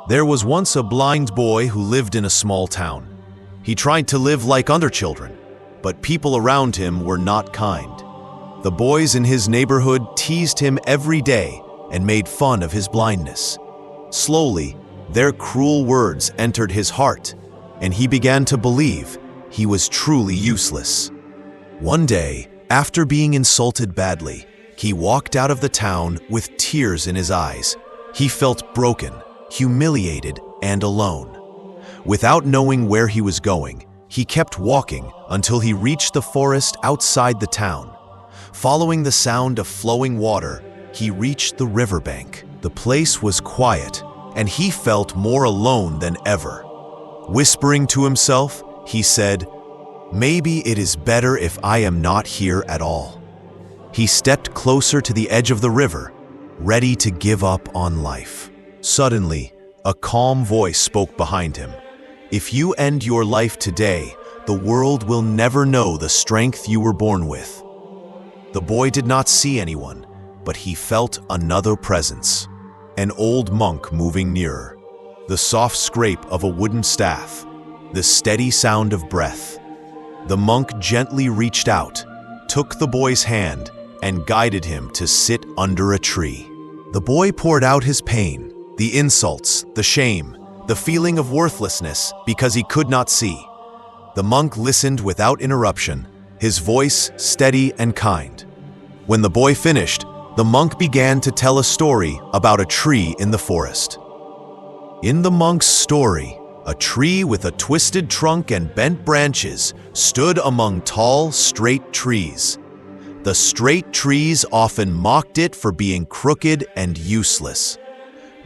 There was once a blind boy who lived in a small town. He tried to live like other children, but people around him were not kind. The boys in his neighborhood teased him every day and made fun of his blindness. Slowly, their cruel words entered his heart, and he began to believe he was truly useless. One day, after being insulted badly, he walked out of the town with tears in his eyes. He felt broken, humiliated, and alone. Without knowing where he was going, he kept walking until he reached the forest outside the town. Following the sound of flowing water, he reached the riverbank. The place was quiet, and he felt more alone than ever. Whispering to himself, he said, "Maybe it is better if I am not here at all." He stepped closer to the edge of the river, ready to give up on life. Suddenly, a calm voice spoke behind him. "If you end your life today, the world will never know the strength you were born with." The boy did not see anyone, but he felt another presence. An old monk moving nearer. The soft scrape of a wooden staff. The steady sound of breath. The monk gently reached out, took the boy's hand, and guided him to sit under a tree. The boy poured out his pain, the insults, the shame, the feeling of worthlessness because he could not see. The monk listened without interruption, his voice steady and kind. When the boy finished, the monk began to tell a story about a tree in the forest. In the monk's story, a tree with a twisted trunk and bent branches stood among tall, straight trees. The straight trees often mocked it for being crooked and useless.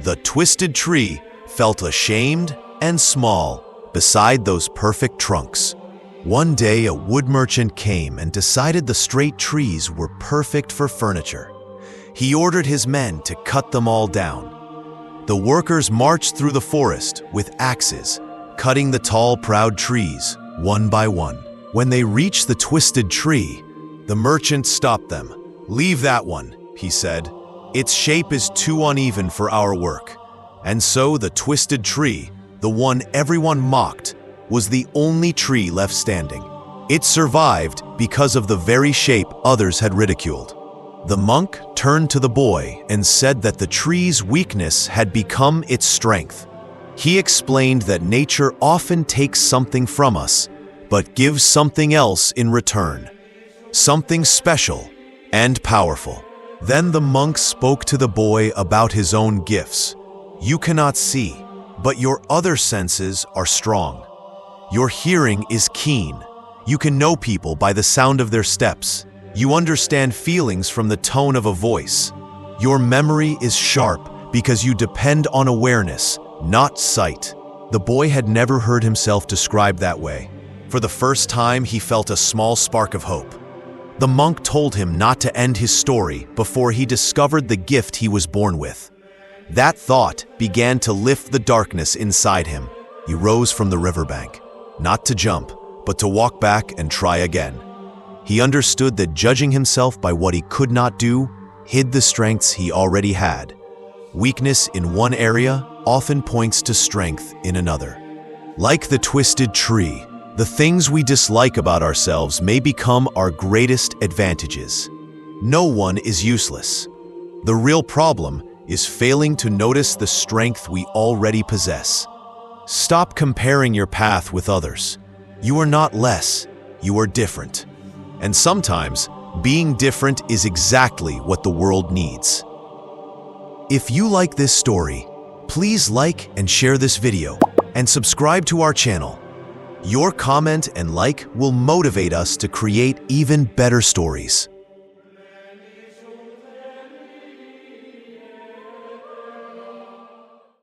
The twisted tree felt ashamed and small beside those perfect trunks. One day, a wood merchant came and decided the straight trees were perfect for furniture. He ordered his men to cut them all down. The workers marched through the forest with axes, cutting the tall, proud trees one by one. When they reached the twisted tree, the merchant stopped them. "Leave that one," he said. "Its shape is too uneven for our work." And so the twisted tree, the one everyone mocked, was the only tree left standing. It survived because of the very shape others had ridiculed. The monk turned to the boy and said that the tree's weakness had become its strength. He explained that nature often takes something from us, but gives something else in return. Something special and powerful. Then the monk spoke to the boy about his own gifts. "You cannot see, but your other senses are strong. Your hearing is keen. You can know people by the sound of their steps. You understand feelings from the tone of a voice. Your memory is sharp because you depend on awareness, not sight." The boy had never heard himself described that way. For the first time, he felt a small spark of hope. The monk told him not to end his story before he discovered the gift he was born with. That thought began to lift the darkness inside him. He rose from the riverbank, not to jump, but to walk back and try again. He understood that judging himself by what he could not do hid the strengths he already had. Weakness in one area often points to strength in another. Like the twisted tree, the things we dislike about ourselves may become our greatest advantages. No one is useless. The real problem is failing to notice the strength we already possess. Stop comparing your path with others. You are not less, you are different. And sometimes, being different is exactly what the world needs. If you like this story, please like and share this video, and subscribe to our channel. Your comment and like will motivate us to create even better stories.